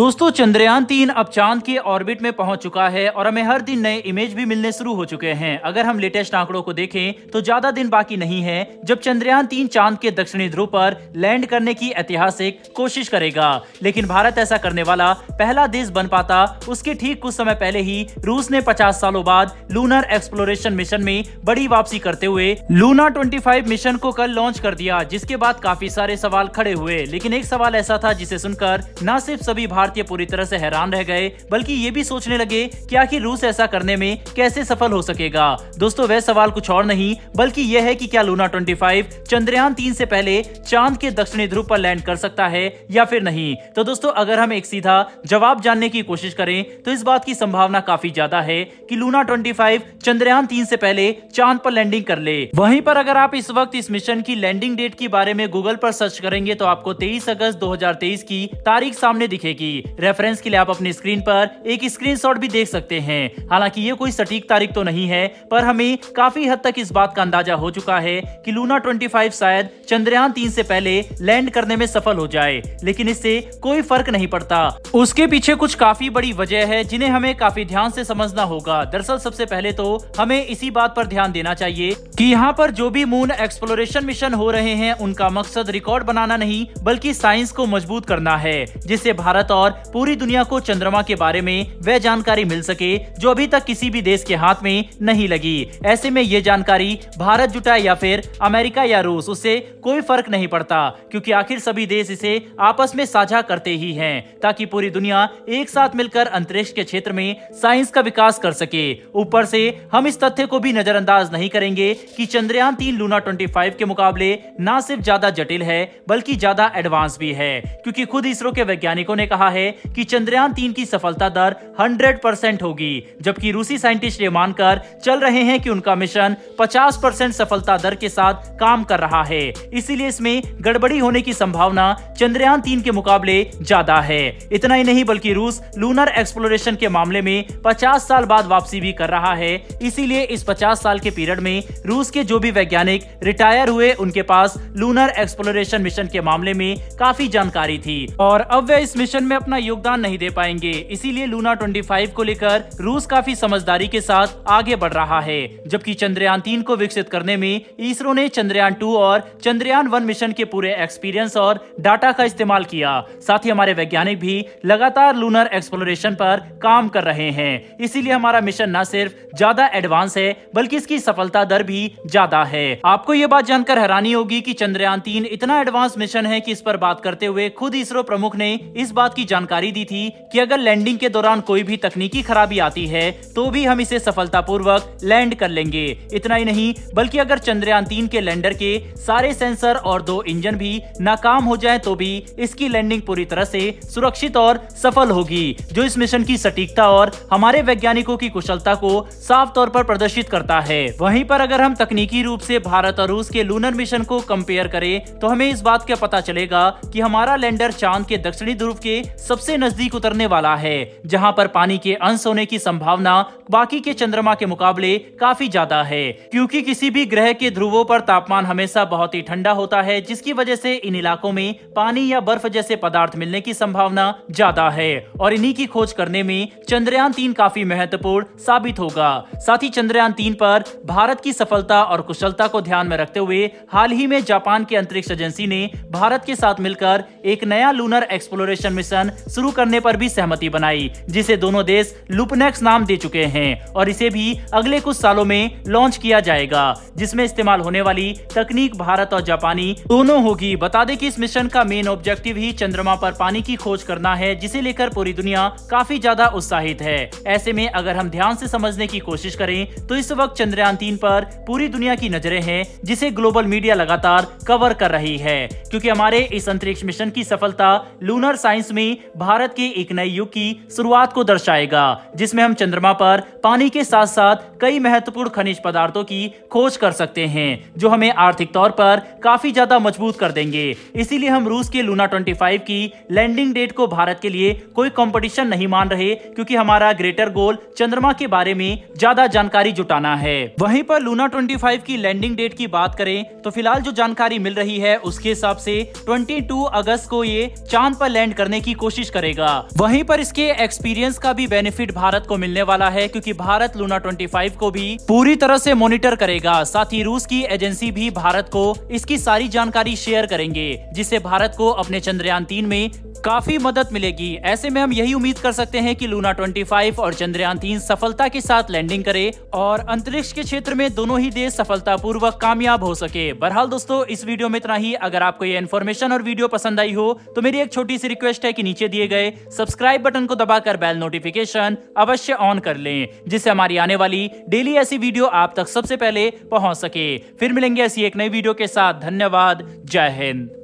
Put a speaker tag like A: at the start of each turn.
A: दोस्तों चंद्रयान 3 अब चांद के ऑर्बिट में पहुंच चुका है और हमें हर दिन नए इमेज भी मिलने शुरू हो चुके हैं। अगर हम लेटेस्ट आंकड़ों को देखें तो ज्यादा दिन बाकी नहीं है जब चंद्रयान 3 चांद के दक्षिणी ध्रुव पर लैंड करने की ऐतिहासिक कोशिश करेगा। लेकिन भारत ऐसा करने वाला पहला देश बन पाता उसके ठीक कुछ समय पहले ही रूस ने 50 सालों बाद लूनर एक्सप्लोरेशन मिशन में बड़ी वापसी करते हुए लूना 25 मिशन को कल लॉन्च कर दिया, जिसके बाद काफी सारे सवाल खड़े हुए। लेकिन एक सवाल ऐसा था जिसे सुनकर न सिर्फ सभी भारतीय पूरी तरह से हैरान रह गए बल्कि ये भी सोचने लगे कि आखिर रूस ऐसा करने में कैसे सफल हो सकेगा। दोस्तों वह सवाल कुछ और नहीं बल्कि यह है कि क्या लूना 25 चंद्रयान 3 से पहले चांद के दक्षिणी ध्रुव पर लैंड कर सकता है या फिर नहीं। तो दोस्तों अगर हम एक सीधा जवाब जानने की कोशिश करें तो इस बात की संभावना काफी ज्यादा है कि लूना 25 चंद्रयान 3 से पहले चांद पर लैंडिंग कर ले। वहीं पर अगर आप इस वक्त इस मिशन की लैंडिंग डेट के बारे में गूगल पर सर्च करेंगे तो आपको 23 अगस्त 2023 की तारीख सामने दिखेगी। रेफरेंस के लिए आप अपनी स्क्रीन पर एक स्क्रीनशॉट भी देख सकते हैं। हालांकि ये कोई सटीक तारीख तो नहीं है पर हमें काफी हद तक इस बात का अंदाजा हो चुका है कि लूना 25 शायद चंद्रयान 3 से पहले लैंड करने में सफल हो जाए। लेकिन इससे कोई फर्क नहीं पड़ता, उसके पीछे कुछ काफी बड़ी वजह है जिन्हें हमें काफी ध्यान से समझना होगा। दरअसल सबसे पहले तो हमें इसी बात पर ध्यान देना चाहिए कि यहाँ पर जो भी मून एक्सप्लोरेशन मिशन हो रहे हैं उनका मकसद रिकॉर्ड बनाना नहीं बल्कि साइंस को मजबूत करना है, जिससे भारत और पूरी दुनिया को चंद्रमा के बारे में वह जानकारी मिल सके जो अभी तक किसी भी देश के हाथ में नहीं लगी। ऐसे में ये जानकारी भारत जुटाए या फिर अमेरिका या रूस, उससे कोई फर्क नहीं पड़ता क्योंकि आखिर सभी देश इसे आपस में साझा करते ही हैं ताकि पूरी दुनिया एक साथ मिलकर अंतरिक्ष के क्षेत्र में साइंस का विकास कर सके। ऊपर से हम इस तथ्य को भी नजरअंदाज नहीं करेंगे कि चंद्रयान 3 लूना 25 के मुकाबले न सिर्फ ज्यादा जटिल है बल्कि ज्यादा एडवांस भी है, क्योंकि खुद इसरो के वैज्ञानिकों ने कहा है कि चंद्रयान 3 की सफलता दर 100% होगी, जबकि रूसी साइंटिस्ट ये मानकर चल रहे हैं कि उनका मिशन 50% सफलता दर के साथ काम कर रहा है। इसीलिए इसमें गड़बड़ी होने की संभावना चंद्रयान 3 के मुकाबले ज्यादा है। इतना ही नहीं बल्कि रूस लूनर एक्सप्लोरेशन के मामले में 50 साल बाद वापसी भी कर रहा है। इसीलिए इस 50 साल के पीरियड में रूस के जो भी वैज्ञानिक रिटायर हुए उनके पास लूनर एक्सप्लोरेशन मिशन के मामले में काफी जानकारी थी और अब वे इस मिशन में अपना योगदान नहीं दे पाएंगे। इसीलिए लूना 25 को लेकर रूस काफी समझदारी के साथ आगे बढ़ रहा है, जबकि चंद्रयान 3 को विकसित करने में इसरो ने चंद्रयान 2 और चंद्रयान 1 मिशन के पूरे एक्सपीरियंस और डाटा का इस्तेमाल किया। साथ ही हमारे वैज्ञानिक भी लगातार लूनर एक्सप्लोरेशन पर काम कर रहे हैं। इसीलिए हमारा मिशन न सिर्फ ज्यादा एडवांस है बल्कि इसकी सफलता दर भी ज्यादा है। आपको ये बात जानकर हैरानी होगी कि चंद्रयान 3 इतना एडवांस मिशन है कि इस पर बात करते हुए खुद इसरो प्रमुख ने इस बात की जानकारी दी थी कि अगर लैंडिंग के दौरान कोई भी तकनीकी खराबी आती है तो भी हम इसे सफलतापूर्वक लैंड कर लेंगे। इतना ही नहीं बल्कि अगर चंद्रयान 3 के लैंडर के सारे सेंसर और 2 इंजन भी नाकाम हो जाएं तो भी इसकी लैंडिंग पूरी तरह से सुरक्षित और सफल होगी, जो इस मिशन की सटीकता और हमारे वैज्ञानिकों की कुशलता को साफ तौर पर प्रदर्शित करता है। वहीं पर अगर हम तकनीकी रूप से भारत और रूस के लूनर मिशन को कंपेयर करें तो हमें इस बात का पता चलेगा कि हमारा लैंडर चांद के दक्षिणी ध्रुव के सबसे नजदीक उतरने वाला है, जहां पर पानी के अंश होने की संभावना बाकी के चंद्रमा के मुकाबले काफी ज्यादा है, क्योंकि किसी भी ग्रह के ध्रुवों पर तापमान हमेशा बहुत ही ठंडा होता है, जिसकी वजह से इन इलाकों में पानी या बर्फ जैसे पदार्थ मिलने की संभावना ज्यादा है और इन्हीं की खोज करने में चंद्रयान 3 काफी महत्वपूर्ण साबित होगा। साथ ही चंद्रयान 3 पर भारत की सफलता और कुशलता को ध्यान में रखते हुए हाल ही में जापान की अंतरिक्ष एजेंसी ने भारत के साथ मिलकर एक नया लूनर एक्सप्लोरेशन मिशन शुरू करने पर भी सहमति बनाई, जिसे दोनों देश लुपनेक्स नाम दे चुके हैं और इसे भी अगले कुछ सालों में लॉन्च किया जाएगा, जिसमें इस्तेमाल होने वाली तकनीक भारत और जापानी दोनों होगी। बता दें कि इस मिशन का मेन ऑब्जेक्टिव ही चंद्रमा पर पानी की खोज करना है, जिसे लेकर पूरी दुनिया काफी ज्यादा उत्साहित है। ऐसे में अगर हम ध्यान से समझने की कोशिश करें तो इस वक्त चंद्रयान 3 पर पूरी दुनिया की नजरें हैं, जिसे ग्लोबल मीडिया लगातार कवर कर रही है, क्योंकि हमारे इस अंतरिक्ष मिशन की सफलता लूनर साइंस में भारत के एक नए युग की शुरुआत को दर्शाएगा, जिसमें हम चंद्रमा पर पानी के साथ साथ कई महत्वपूर्ण खनिज पदार्थों की खोज कर सकते हैं, जो हमें आर्थिक तौर पर काफी ज्यादा मजबूत कर देंगे। इसीलिए हम रूस के लूना 25 की लैंडिंग डेट को भारत के लिए कोई कंपटीशन नहीं मान रहे, क्योंकि हमारा ग्रेटर गोल चंद्रमा के बारे में ज्यादा जानकारी जुटाना है। वहीं पर लूना 25 की लैंडिंग डेट की बात करें तो फिलहाल जो जानकारी मिल रही है उसके हिसाब से 22 अगस्त को ये चांद पर लैंड करने की कोशिश कोशिश करेगा। वहीं पर इसके एक्सपीरियंस का भी बेनिफिट भारत को मिलने वाला है, क्योंकि भारत लूना 25 को भी पूरी तरह से मॉनिटर करेगा। साथ ही रूस की एजेंसी भी भारत को इसकी सारी जानकारी शेयर करेंगे, जिससे भारत को अपने चंद्रयान 3 में काफी मदद मिलेगी। ऐसे में हम यही उम्मीद कर सकते हैं कि लूना 25 और चंद्रयान 3 सफलता के साथ लैंडिंग करे और अंतरिक्ष के क्षेत्र में दोनों ही देश सफलतापूर्वक कामयाब हो सके। बहरहाल दोस्तों, इस वीडियो में इतना ही। अगर आपको ये इन्फॉर्मेशन और वीडियो पसंद आई हो तो मेरी एक छोटी सी रिक्वेस्ट है कि नीचे दिए गए सब्सक्राइब बटन को दबाकर बेल नोटिफिकेशन अवश्य ऑन कर लें, जिससे हमारी आने वाली डेली ऐसी वीडियो आप तक सबसे पहले पहुंच सके। फिर मिलेंगे ऐसी एक नई वीडियो के साथ। धन्यवाद। जय हिंद।